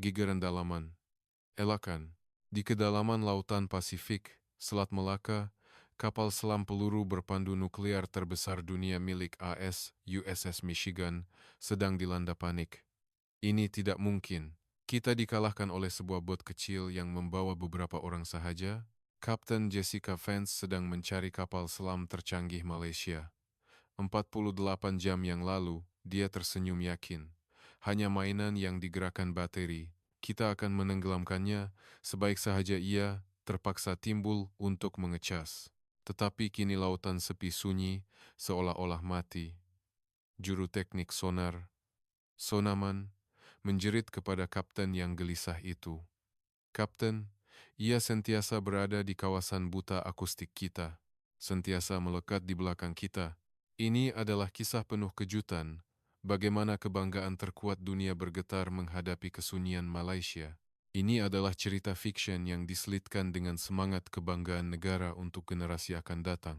Gigiran dalaman. Elakan. Di kedalaman lautan Pasifik, Selat Melaka, kapal selam peluru berpandu nuklir terbesar dunia milik AS, USS Michigan, sedang dilanda panik. Ini tidak mungkin. Kita dikalahkan oleh sebuah bot kecil yang membawa beberapa orang sahaja. Kapten Jessica Vance sedang mencari kapal selam tercanggih Malaysia. 48 jam yang lalu, dia tersenyum yakin. Hanya mainan yang digerakkan bateri. Kita akan menenggelamkannya, sebaik sahaja ia terpaksa timbul untuk mengecas. Tetapi kini lautan sepi sunyi, seolah-olah mati. Juru teknik sonar, Sonaman, menjerit kepada kapten yang gelisah itu. Kapten, ia sentiasa berada di kawasan buta akustik kita, sentiasa melekat di belakang kita. Ini adalah kisah penuh kejutan, bagaimana kebanggaan terkuat dunia bergetar menghadapi kesunyian Malaysia. Ini adalah cerita fiksyen yang diselitkan dengan semangat kebanggaan negara untuk generasi akan datang.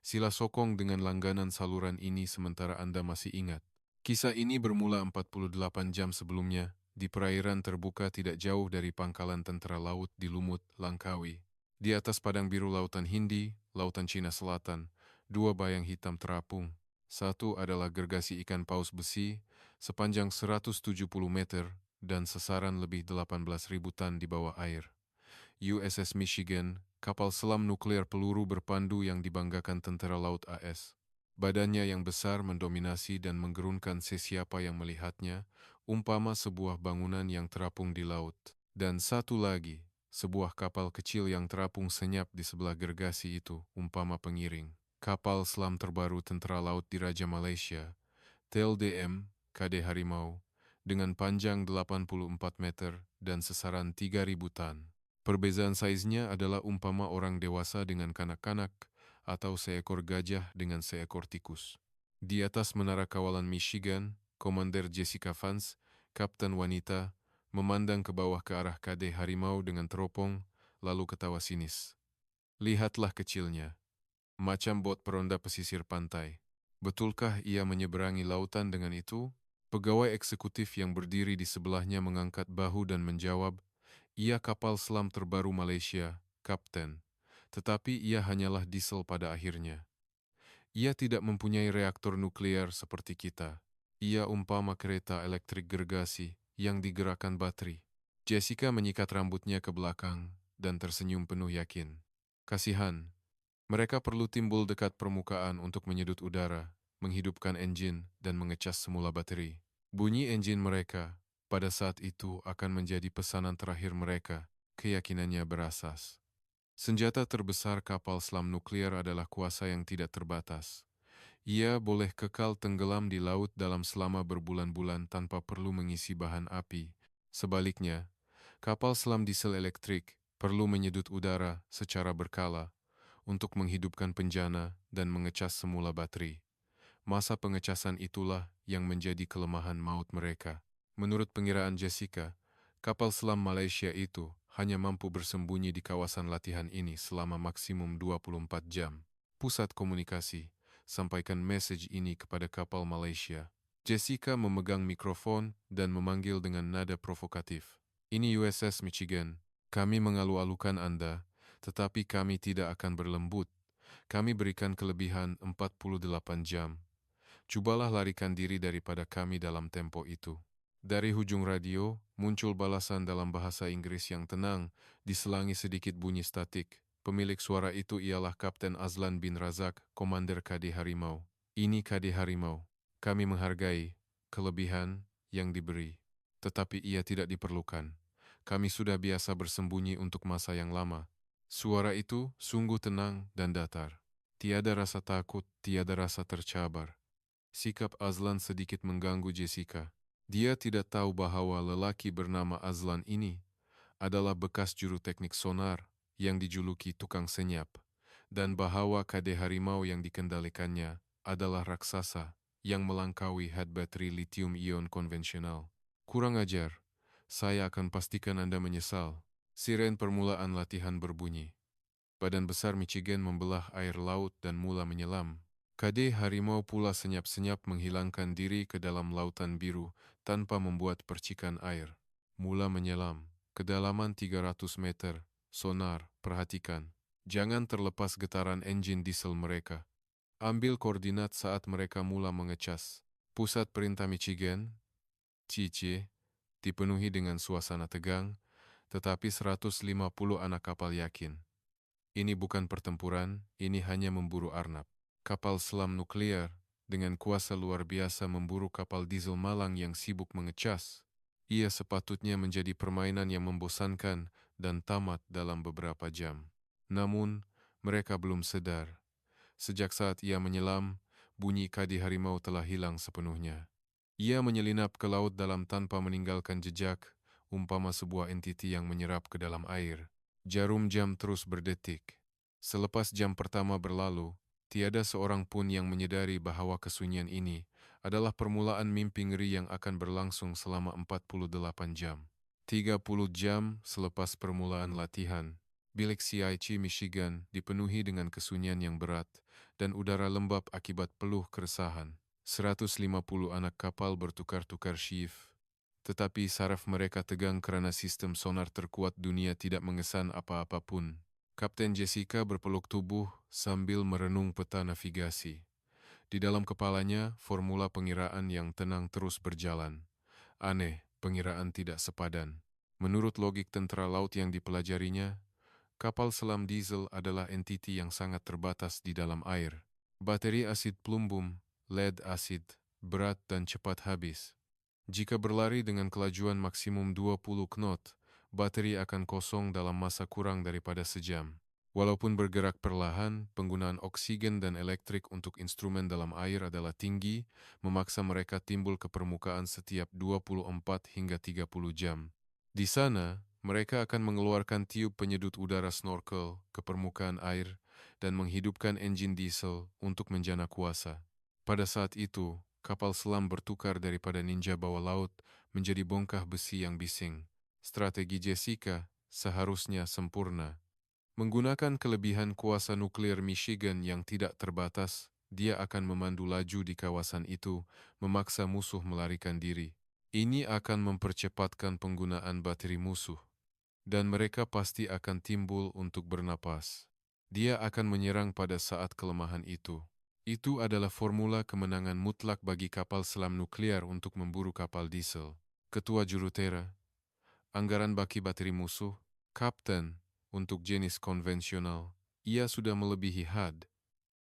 Sila sokong dengan langganan saluran ini sementara Anda masih ingat. Kisah ini bermula 48 jam sebelumnya, di perairan terbuka tidak jauh dari pangkalan tentara laut di Lumut, Langkawi. Di atas padang biru Lautan Hindi, Lautan Cina Selatan, dua bayang hitam terapung. Satu adalah gergasi ikan paus besi, sepanjang 170 meter, dan sesaran lebih 18.000 tan di bawah air. USS Michigan, kapal selam nuklir peluru berpandu yang dibanggakan tentara laut AS. Badannya yang besar mendominasi dan menggerunkan sesiapa yang melihatnya, umpama sebuah bangunan yang terapung di laut. Dan satu lagi, sebuah kapal kecil yang terapung senyap di sebelah gergasi itu, umpama pengiring. Kapal selam terbaru Tentara Laut Diraja Malaysia, TLDM, KD Harimau, dengan panjang 84 meter dan sesaran 3.000 tan. Perbezaan saiznya adalah umpama orang dewasa dengan kanak-kanak, atau seekor gajah dengan seekor tikus. Di atas menara kawalan Michigan, Komander Jessica Vance, kapten wanita, memandang ke bawah ke arah KD Harimau dengan teropong, lalu ketawa sinis. Lihatlah kecilnya, macam bot peronda pesisir pantai. Betulkah ia menyeberangi lautan dengan itu? Pegawai eksekutif yang berdiri di sebelahnya mengangkat bahu dan menjawab, ia kapal selam terbaru Malaysia, Kapten. Tetapi ia hanyalah diesel pada akhirnya. Ia tidak mempunyai reaktor nuklir seperti kita. Ia umpama kereta elektrik gergasi yang digerakkan bateri. Jessica menyikat rambutnya ke belakang dan tersenyum penuh yakin. Kasihan, mereka perlu timbul dekat permukaan untuk menyedut udara, menghidupkan enjin, dan mengecas semula bateri. Bunyi enjin mereka pada saat itu akan menjadi pesanan terakhir mereka, keyakinannya berasas. Senjata terbesar kapal selam nuklir adalah kuasa yang tidak terbatas. Ia boleh kekal tenggelam di laut dalam selama berbulan-bulan tanpa perlu mengisi bahan api. Sebaliknya, kapal selam diesel elektrik perlu menyedut udara secara berkala untuk menghidupkan penjana dan mengecas semula bateri. Masa pengecasan itulah yang menjadi kelemahan maut mereka. Menurut pengiraan Jessica, kapal selam Malaysia itu hanya mampu bersembunyi di kawasan latihan ini selama maksimum 24 jam. Pusat komunikasi, sampaikan message ini kepada kapal Malaysia. Jessica memegang mikrofon dan memanggil dengan nada provokatif. Ini USS Michigan. Kami mengalu-alukan Anda, tetapi kami tidak akan berlembut. Kami berikan kelebihan 48 jam. Cubalah larikan diri daripada kami dalam tempo itu. Dari hujung radio, muncul balasan dalam bahasa Inggris yang tenang, diselangi sedikit bunyi statik. Pemilik suara itu ialah Kapten Azlan bin Razak, Komander KD Harimau. Ini KD Harimau. Kami menghargai kelebihan yang diberi, tetapi ia tidak diperlukan. Kami sudah biasa bersembunyi untuk masa yang lama. Suara itu sungguh tenang dan datar. Tiada rasa takut, tiada rasa tercabar. Sikap Azlan sedikit mengganggu Jessica. Dia tidak tahu bahwa lelaki bernama Azlan ini adalah bekas juru teknik sonar yang dijuluki tukang senyap, dan bahwa KD Harimau yang dikendalikannya adalah raksasa yang melangkaui head battery lithium-ion konvensional. Kurang ajar, saya akan pastikan Anda menyesal. Siren permulaan latihan berbunyi. Badan besar Michigan membelah air laut dan mula menyelam. KD Harimau pula senyap-senyap menghilangkan diri ke dalam lautan biru tanpa membuat percikan air. Mula menyelam. Kedalaman 300 meter. Sonar, perhatikan. Jangan terlepas getaran enjin diesel mereka. Ambil koordinat saat mereka mula mengecas. Pusat Perintah Michigan, Cicie, dipenuhi dengan suasana tegang, tetapi 150 anak kapal yakin. Ini bukan pertempuran, ini hanya memburu arnab. Kapal selam nuklir dengan kuasa luar biasa memburu kapal diesel malang yang sibuk mengecas. Ia sepatutnya menjadi permainan yang membosankan dan tamat dalam beberapa jam. Namun, mereka belum sedar. Sejak saat ia menyelam, bunyi kadi harimau telah hilang sepenuhnya. Ia menyelinap ke laut dalam tanpa meninggalkan jejak, umpama sebuah entiti yang menyerap ke dalam air. Jarum jam terus berdetik. Selepas jam pertama berlalu, tiada seorang pun yang menyadari bahwa kesunyian ini adalah permulaan mimpi ngeri yang akan berlangsung selama 48 jam. 30 jam selepas permulaan latihan, bilik CIC Michigan dipenuhi dengan kesunyian yang berat dan udara lembab akibat peluh keresahan. 150 anak kapal bertukar-tukar shift. Tetapi saraf mereka tegang kerana sistem sonar terkuat dunia tidak mengesan apa-apa pun. Kapten Jessica berpeluk tubuh sambil merenung peta navigasi. Di dalam kepalanya, formula pengiraan yang tenang terus berjalan. Aneh, pengiraan tidak sepadan. Menurut logik tentara laut yang dipelajarinya, kapal selam diesel adalah entiti yang sangat terbatas di dalam air. Bateri asid plumbum, lead asid, berat dan cepat habis. Jika berlari dengan kelajuan maksimum 20 knot, bateri akan kosong dalam masa kurang daripada sejam. Walaupun bergerak perlahan, penggunaan oksigen dan elektrik untuk instrumen dalam air adalah tinggi, memaksa mereka timbul ke permukaan setiap 24 hingga 30 jam. Di sana, mereka akan mengeluarkan tiup penyedut udara snorkel ke permukaan air dan menghidupkan enjin diesel untuk menjana kuasa. Pada saat itu, kapal selam bertukar daripada ninja bawah laut menjadi bongkah besi yang bising. Strategi Jessica seharusnya sempurna. Menggunakan kelebihan kuasa nuklir Michigan yang tidak terbatas, dia akan memandu laju di kawasan itu, memaksa musuh melarikan diri. Ini akan mempercepatkan penggunaan bateri musuh, dan mereka pasti akan timbul untuk bernapas. Dia akan menyerang pada saat kelemahan itu. Itu adalah formula kemenangan mutlak bagi kapal selam nuklir untuk memburu kapal diesel. Ketua Jurutera, anggaran baki bateri musuh, Kapten, untuk jenis konvensional, ia sudah melebihi had.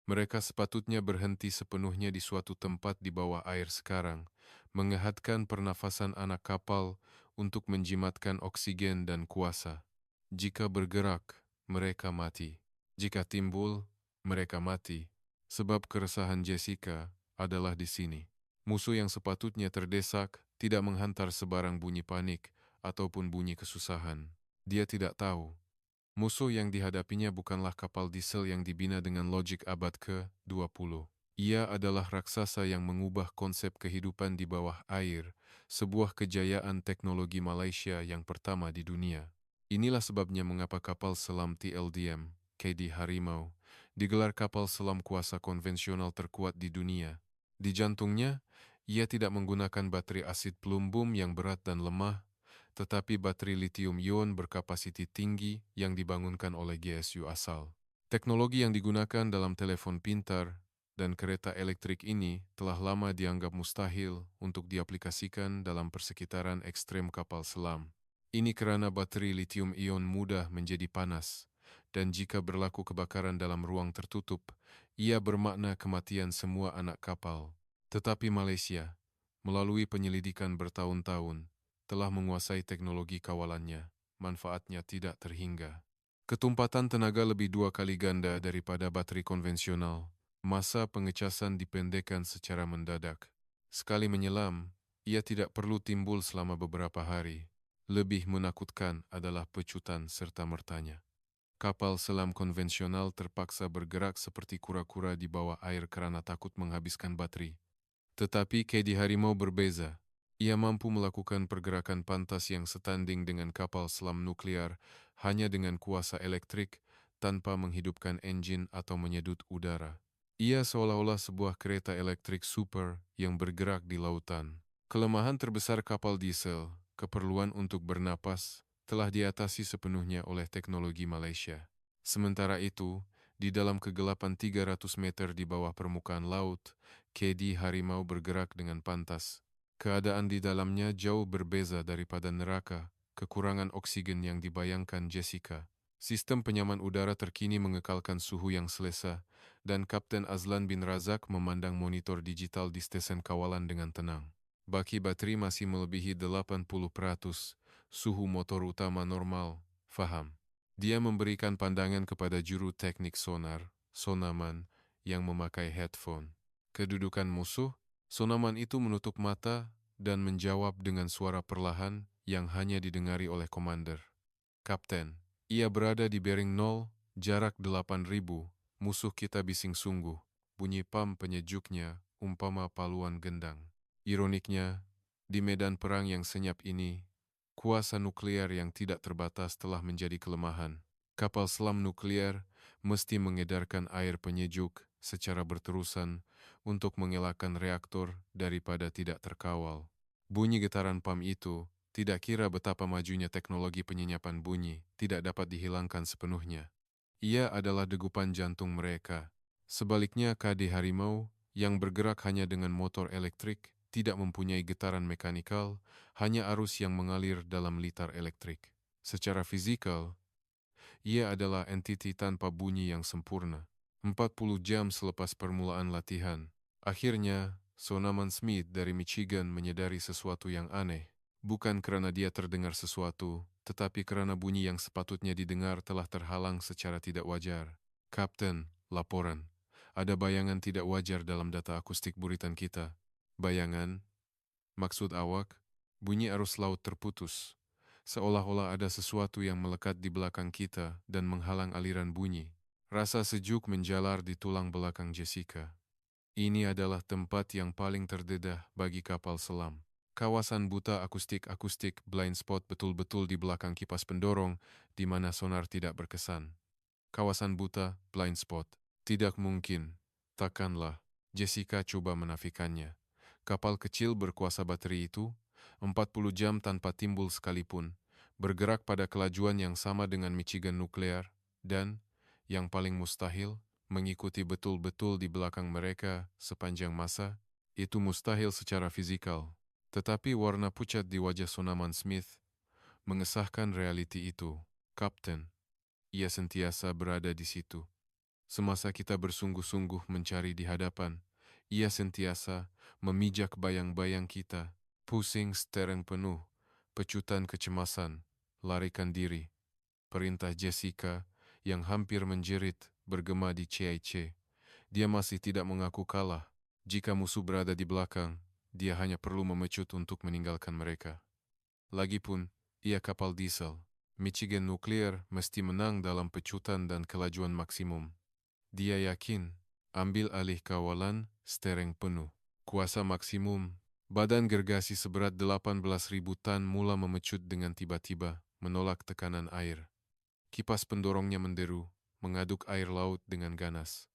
Mereka sepatutnya berhenti sepenuhnya di suatu tempat di bawah air sekarang, mengehatkan pernafasan anak kapal untuk menjimatkan oksigen dan kuasa. Jika bergerak, mereka mati. Jika timbul, mereka mati. Sebab keresahan Jessica adalah di sini. Musuh yang sepatutnya terdesak tidak menghantar sebarang bunyi panik ataupun bunyi kesusahan. Dia tidak tahu. Musuh yang dihadapinya bukanlah kapal diesel yang dibina dengan logik abad ke-20. Ia adalah raksasa yang mengubah konsep kehidupan di bawah air, sebuah kejayaan teknologi Malaysia yang pertama di dunia. Inilah sebabnya mengapa kapal selam TLDM, KD Harimau, digelar kapal selam kuasa konvensional terkuat di dunia. Di jantungnya, ia tidak menggunakan bateri asid plumbum yang berat dan lemah, tetapi bateri lithium-ion berkapasiti tinggi yang dibangunkan oleh GSU asal. Teknologi yang digunakan dalam telepon pintar dan kereta elektrik ini telah lama dianggap mustahil untuk diaplikasikan dalam persekitaran ekstrem kapal selam. Ini kerana bateri lithium-ion mudah menjadi panas, dan jika berlaku kebakaran dalam ruang tertutup, ia bermakna kematian semua anak kapal. Tetapi Malaysia, melalui penyelidikan bertahun-tahun, telah menguasai teknologi kawalannya, manfaatnya tidak terhingga. Ketumpatan tenaga lebih 2 kali ganda daripada bateri konvensional. Masa pengecasan dipendekkan secara mendadak. Sekali menyelam, ia tidak perlu timbul selama beberapa hari. Lebih menakutkan adalah pecutan serta mertanya. Kapal selam konvensional terpaksa bergerak seperti kura-kura di bawah air kerana takut menghabiskan bateri. Tetapi KD Harimau berbeza. Ia mampu melakukan pergerakan pantas yang setanding dengan kapal selam nuklir hanya dengan kuasa elektrik tanpa menghidupkan enjin atau menyedut udara. Ia seolah-olah sebuah kereta elektrik super yang bergerak di lautan. Kelemahan terbesar kapal diesel, keperluan untuk bernapas telah diatasi sepenuhnya oleh teknologi Malaysia. Sementara itu, di dalam kegelapan 300 meter di bawah permukaan laut, kedi harimau bergerak dengan pantas. Keadaan di dalamnya jauh berbeza daripada neraka, kekurangan oksigen yang dibayangkan Jessica. Sistem penyaman udara terkini mengekalkan suhu yang selesa, dan Kapten Azlan bin Razak memandang monitor digital di stesen kawalan dengan tenang. Baki bateri masih melebihi 80%, suhu motor utama normal, faham. Dia memberikan pandangan kepada juru teknik sonar, Sonaman, yang memakai headphone. Kedudukan musuh, Sonaman itu menutup mata dan menjawab dengan suara perlahan yang hanya didengari oleh komander. Kapten, ia berada di bearing 0, jarak 8.000, musuh kita bising sungguh. Bunyi pam penyejuknya, umpama paluan gendang. Ironiknya, di medan perang yang senyap ini, kuasa nuklear yang tidak terbatas telah menjadi kelemahan. Kapal selam nuklear mesti mengedarkan air penyejuk secara berterusan untuk mengelakkan reaktor daripada tidak terkawal. Bunyi getaran pam itu, tidak kira betapa majunya teknologi penyenyapan bunyi, tidak dapat dihilangkan sepenuhnya. Ia adalah degupan jantung mereka. Sebaliknya KD Harimau, yang bergerak hanya dengan motor elektrik, tidak mempunyai getaran mekanikal, hanya arus yang mengalir dalam litar elektrik. Secara fisikal, ia adalah entiti tanpa bunyi yang sempurna. 40 jam selepas permulaan latihan, akhirnya Sonaman Smith dari Michigan menyadari sesuatu yang aneh. Bukan karena dia terdengar sesuatu, tetapi karena bunyi yang sepatutnya didengar telah terhalang secara tidak wajar. Kapten, laporan. Ada bayangan tidak wajar dalam data akustik buritan kita. Bayangan? Maksud awak? Bunyi arus laut terputus. Seolah-olah ada sesuatu yang melekat di belakang kita dan menghalang aliran bunyi. Rasa sejuk menjalar di tulang belakang Jessica. Ini adalah tempat yang paling terdedah bagi kapal selam. Kawasan buta akustik blind spot betul-betul di belakang kipas pendorong di mana sonar tidak berkesan. Kawasan buta blind spot. Tidak mungkin. Takkanlah. Jessica coba menafikannya. Kapal kecil berkuasa bateri itu, 40 jam tanpa timbul sekalipun, bergerak pada kelajuan yang sama dengan Michigan nuklear, dan, yang paling mustahil, mengikuti betul-betul di belakang mereka sepanjang masa, itu mustahil secara fizikal. Tetapi warna pucat di wajah Sonaman Smith mengesahkan realiti itu. Kapten, ia sentiasa berada di situ. Semasa kita bersungguh-sungguh mencari di hadapan, ia sentiasa memijak bayang-bayang kita. Pusing stereng penuh, pecutan kecemasan, larikan diri. Perintah Jessica yang hampir menjerit bergema di CIC. Dia masih tidak mengaku kalah. Jika musuh berada di belakang, dia hanya perlu memecut untuk meninggalkan mereka. Lagipun, ia kapal diesel. Michigan nuklear mesti menang dalam pecutan dan kelajuan maksimum. Dia yakin, ambil alih kawalan, stereng penuh. Kuasa maksimum, badan gergasi seberat 18.000 tan mula memecut dengan tiba-tiba, menolak tekanan air. Kipas pendorongnya menderu, mengaduk air laut dengan ganas.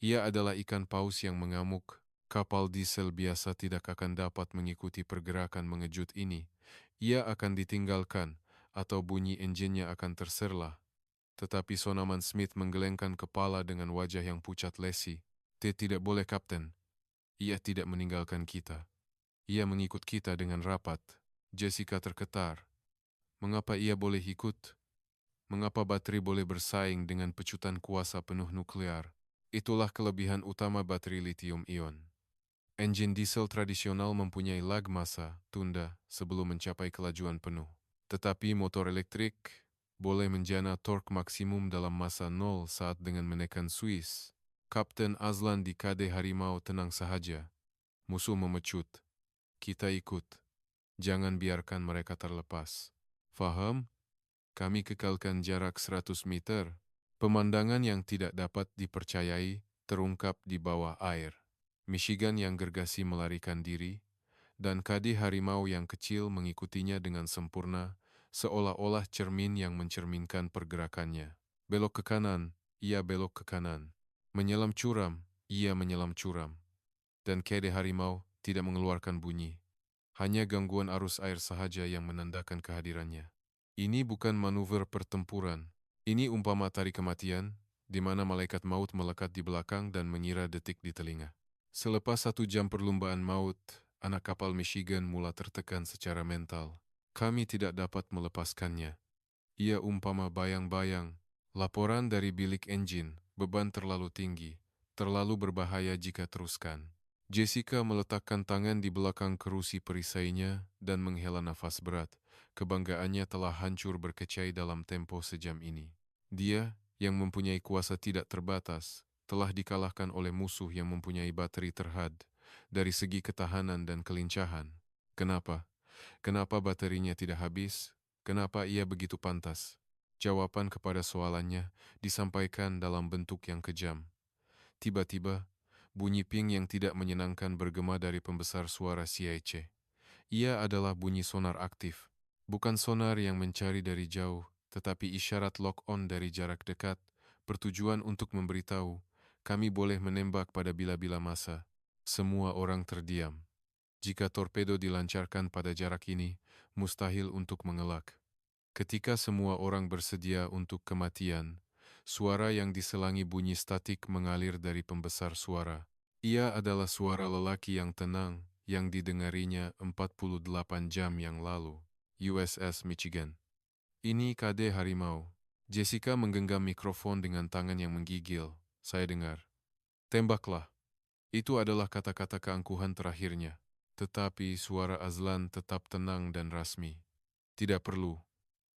Ia adalah ikan paus yang mengamuk. Kapal diesel biasa tidak akan dapat mengikuti pergerakan mengejut ini. Ia akan ditinggalkan, atau bunyi enjinnya akan terserlah. Tetapi Sonaman Smith menggelengkan kepala dengan wajah yang pucat lesi. Tidak boleh, Kapten. Ia tidak meninggalkan kita. Ia mengikut kita dengan rapat. Jessica terketar. Mengapa ia boleh ikut? Mengapa bateri boleh bersaing dengan pecutan kuasa penuh nuklear? Itulah kelebihan utama bateri lithium-ion. Enjin diesel tradisional mempunyai lag masa, tunda, sebelum mencapai kelajuan penuh. Tetapi motor elektrik boleh menjana torque maksimum dalam masa 0 saat dengan menekan Swiss. Kapten Azlan di KD Harimau tenang sahaja. Musuh memecut. Kita ikut. Jangan biarkan mereka terlepas. Faham? Kami kekalkan jarak 100 meter. Pemandangan yang tidak dapat dipercayai terungkap di bawah air. Michigan yang gergasi melarikan diri, dan KD Harimau yang kecil mengikutinya dengan sempurna, seolah-olah cermin yang mencerminkan pergerakannya. Belok ke kanan, ia belok ke kanan. Menyelam curam, ia menyelam curam. Dan KD Harimau tidak mengeluarkan bunyi. Hanya gangguan arus air sahaja yang menandakan kehadirannya. Ini bukan manuver pertempuran. Ini umpama tari kematian, di mana malaikat maut melekat di belakang dan mengira detik di telinga. Selepas 1 jam perlumbaan maut, anak kapal Michigan mula tertekan secara mental. Kami tidak dapat melepaskannya. Ia umpama bayang-bayang. Laporan dari bilik enjin, beban terlalu tinggi, terlalu berbahaya jika teruskan. Jessica meletakkan tangan di belakang kerusi perisainya dan menghela nafas berat. Kebanggaannya telah hancur berkecai dalam tempo sejam ini. Dia, yang mempunyai kuasa tidak terbatas, telah dikalahkan oleh musuh yang mempunyai bateri terhad dari segi ketahanan dan kelincahan. Kenapa? Kenapa baterinya tidak habis? Kenapa ia begitu pantas? Jawaban kepada soalannya disampaikan dalam bentuk yang kejam. Tiba-tiba, bunyi ping yang tidak menyenangkan bergema dari pembesar suara CIC. Ia adalah bunyi sonar aktif. Bukan sonar yang mencari dari jauh, tetapi isyarat lock-on dari jarak dekat, bertujuan untuk memberitahu, kami boleh menembak pada bila-bila masa. Semua orang terdiam. Jika torpedo dilancarkan pada jarak ini, mustahil untuk mengelak. Ketika semua orang bersedia untuk kematian, suara yang diselangi bunyi statik mengalir dari pembesar suara. Ia adalah suara lelaki yang tenang, yang didengarinya 48 jam yang lalu. USS Michigan. Ini KD Harimau. Jessica menggenggam mikrofon dengan tangan yang menggigil. Saya dengar. Tembaklah. Itu adalah kata-kata keangkuhan terakhirnya. Tetapi suara Azlan tetap tenang dan rasmi. Tidak perlu.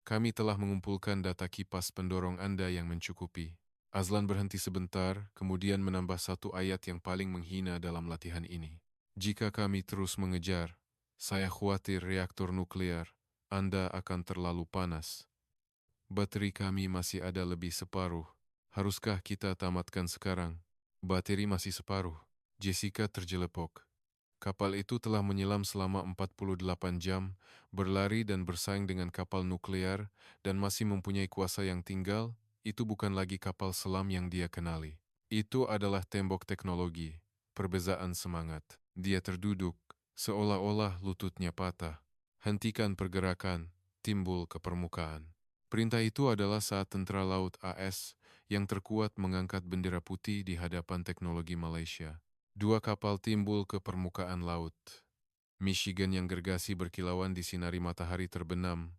Kami telah mengumpulkan data kipas pendorong Anda yang mencukupi. Azlan berhenti sebentar, kemudian menambah satu ayat yang paling menghina dalam latihan ini. Jika kami terus mengejar, saya khawatir reaktor nuklear Anda akan terlalu panas. Bateri kami masih ada lebih separuh. Haruskah kita tamatkan sekarang? Bateri masih separuh. Jessica terjelepok. Kapal itu telah menyelam selama 48 jam, berlari dan bersaing dengan kapal nuklear, dan masih mempunyai kuasa yang tinggal. Itu bukan lagi kapal selam yang dia kenali. Itu adalah tembok teknologi, perbezaan semangat. Dia terduduk, seolah-olah lututnya patah. Hentikan pergerakan, timbul ke permukaan. Perintah itu adalah saat tentara laut AS yang terkuat mengangkat bendera putih di hadapan teknologi Malaysia. 2 kapal timbul ke permukaan laut. Michigan yang gergasi berkilauan disinari matahari terbenam,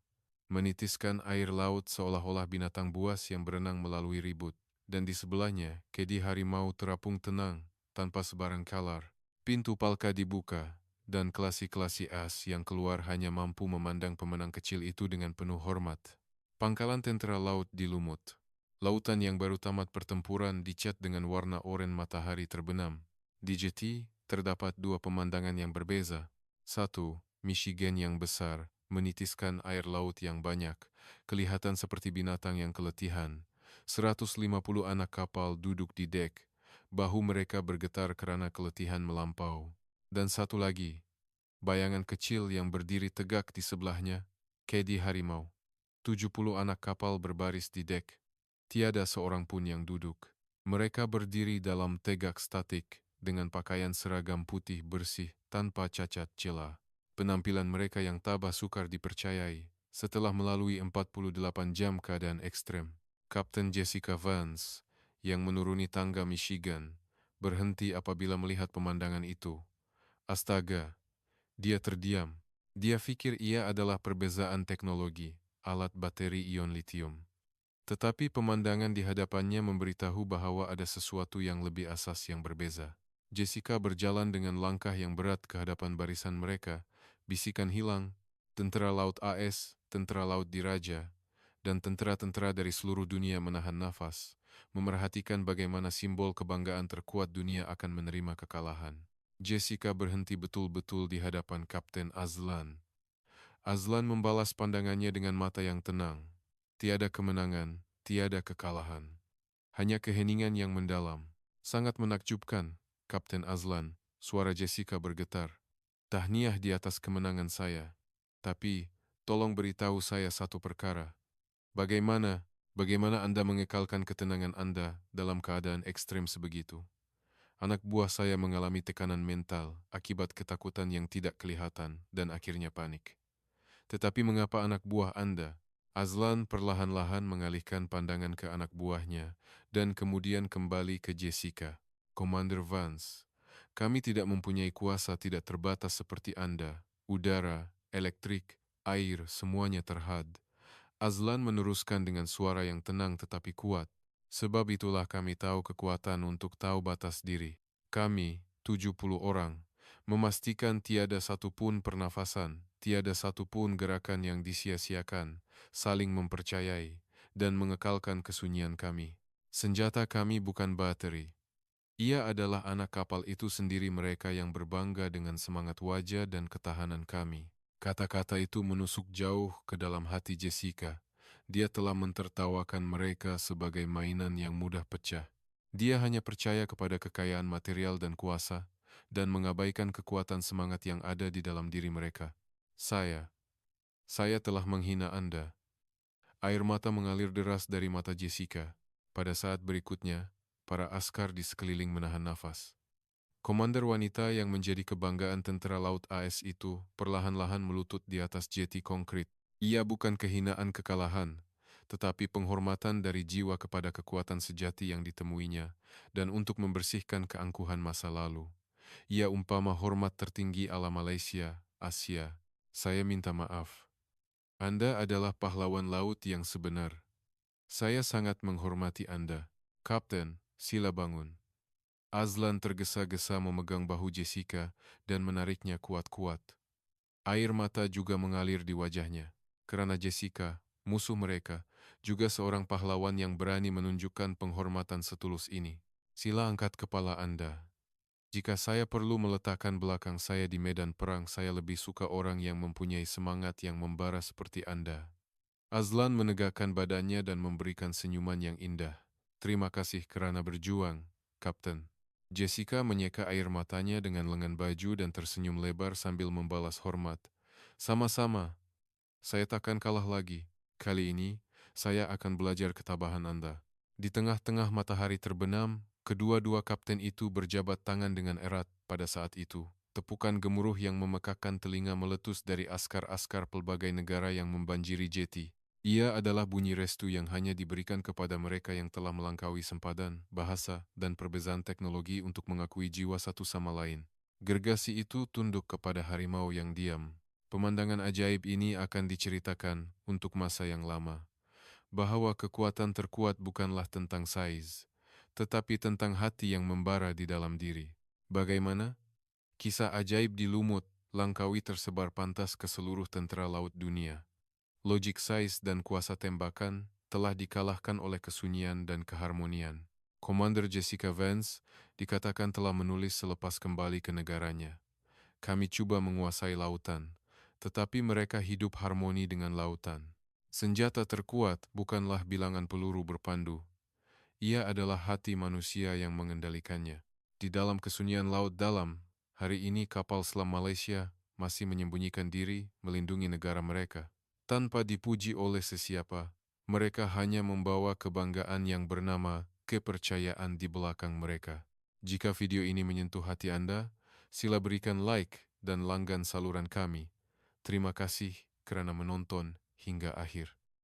menitiskan air laut seolah-olah binatang buas yang berenang melalui ribut. Dan di sebelahnya, KD Harimau terapung tenang, tanpa sebarang kalar. Pintu palka dibuka, dan klasi-klasi as yang keluar hanya mampu memandang pemenang kecil itu dengan penuh hormat. Pangkalan tentara laut di Lumut. Lautan yang baru tamat pertempuran dicat dengan warna oranye matahari terbenam. Di jeti, terdapat 2 pemandangan yang berbeza. 1. Michigan yang besar, menitiskan air laut yang banyak, kelihatan seperti binatang yang keletihan. 150 anak kapal duduk di dek, bahu mereka bergetar kerana keletihan melampau. Dan satu lagi, bayangan kecil yang berdiri tegak di sebelahnya, KD Harimau. 70 anak kapal berbaris di dek. Tiada seorang pun yang duduk. Mereka berdiri dalam tegak statik, dengan pakaian seragam putih bersih tanpa cacat celah. Penampilan mereka yang tabah sukar dipercayai setelah melalui 48 jam keadaan ekstrem. Kapten Jessica Vance, yang menuruni tangga Michigan, berhenti apabila melihat pemandangan itu. Astaga, dia terdiam. Dia pikir ia adalah perbezaan teknologi, alat bateri ion litium. Tetapi pemandangan di hadapannya memberitahu bahwa ada sesuatu yang lebih asas yang berbeza. Jessica berjalan dengan langkah yang berat ke hadapan barisan mereka. Bisikan hilang, tentara laut AS, tentara laut Diraja, dan tentara-tentara dari seluruh dunia menahan nafas, memerhatikan bagaimana simbol kebanggaan terkuat dunia akan menerima kekalahan. Jessica berhenti betul-betul di hadapan Kapten Azlan. Azlan membalas pandangannya dengan mata yang tenang. Tiada kemenangan, tiada kekalahan. Hanya keheningan yang mendalam. Sangat menakjubkan, Kapten Azlan. Suara Jessica bergetar. Tahniah di atas kemenangan saya. Tapi, tolong beritahu saya satu perkara. Bagaimana Anda mengekalkan ketenangan Anda dalam keadaan ekstrem sebegitu? Anak buah saya mengalami tekanan mental akibat ketakutan yang tidak kelihatan dan akhirnya panik. Tetapi mengapa anak buah Anda? Azlan perlahan-lahan mengalihkan pandangan ke anak buahnya dan kemudian kembali ke Jessica. Komander Vance, kami tidak mempunyai kuasa tidak terbatas seperti Anda. Udara, elektrik, air, semuanya terhad. Azlan meneruskan dengan suara yang tenang tetapi kuat. Sebab itulah kami tahu kekuatan untuk tahu batas diri. Kami, 70 orang, memastikan tiada satupun pernafasan, tiada satupun gerakan yang disia-siakan, saling mempercayai, dan mengekalkan kesunyian kami. Senjata kami bukan bateri. Ia adalah anak kapal itu sendiri mereka yang berbangga dengan semangat wajah dan ketahanan kami. Kata-kata itu menusuk jauh ke dalam hati Jessica. Dia telah mentertawakan mereka sebagai mainan yang mudah pecah. Dia hanya percaya kepada kekayaan material dan kuasa, dan mengabaikan kekuatan semangat yang ada di dalam diri mereka. Saya telah menghina Anda. Air mata mengalir deras dari mata Jessica. Pada saat berikutnya, para askar di sekeliling menahan nafas. Komander wanita yang menjadi kebanggaan tentara laut AS itu perlahan-lahan melutut di atas jeti konkrit. Ia bukan kehinaan kekalahan, tetapi penghormatan dari jiwa kepada kekuatan sejati yang ditemuinya, dan untuk membersihkan keangkuhan masa lalu. Ia umpama hormat tertinggi ala Malaysia, Asia. Saya minta maaf. Anda adalah pahlawan laut yang sebenar. Saya sangat menghormati Anda. Kapten, sila bangun. Azlan tergesa-gesa memegang bahu Jessica dan menariknya kuat-kuat. Air mata juga mengalir di wajahnya, kerana Jessica, musuh mereka, juga seorang pahlawan yang berani menunjukkan penghormatan setulus ini. Sila angkat kepala Anda. Jika saya perlu meletakkan belakang saya di medan perang, saya lebih suka orang yang mempunyai semangat yang membara seperti Anda. Azlan menegakkan badannya dan memberikan senyuman yang indah. Terima kasih kerana berjuang, Kapten. Jessica menyeka air matanya dengan lengan baju dan tersenyum lebar sambil membalas hormat. Sama-sama, saya takkan kalah lagi. Kali ini, saya akan belajar ketabahan Anda. Di tengah-tengah matahari terbenam, kedua-dua kapten itu berjabat tangan dengan erat pada saat itu. Tepukan gemuruh yang memekakkan telinga meletus dari askar-askar pelbagai negara yang membanjiri jeti. Ia adalah bunyi restu yang hanya diberikan kepada mereka yang telah melangkaui sempadan, bahasa, dan perbezaan teknologi untuk mengakui jiwa satu sama lain. Gergasi itu tunduk kepada harimau yang diam. Pemandangan ajaib ini akan diceritakan untuk masa yang lama, bahwa kekuatan terkuat bukanlah tentang saiz, tetapi tentang hati yang membara di dalam diri. Bagaimana? Kisah ajaib di Lumut, Langkawi tersebar pantas ke seluruh tentara laut dunia. Logik saiz dan kuasa tembakan telah dikalahkan oleh kesunyian dan keharmonian. Komander Jessica Vance dikatakan telah menulis selepas kembali ke negaranya. Kami cuba menguasai lautan, tetapi mereka hidup harmoni dengan lautan. Senjata terkuat bukanlah bilangan peluru berpandu. Ia adalah hati manusia yang mengendalikannya. Di dalam kesunyian laut dalam, hari ini kapal selam Malaysia masih menyembunyikan diri melindungi negara mereka. Tanpa dipuji oleh sesiapa, mereka hanya membawa kebanggaan yang bernama kepercayaan di belakang mereka. Jika video ini menyentuh hati Anda, sila berikan like dan langgan saluran kami. Terima kasih kerana menonton hingga akhir.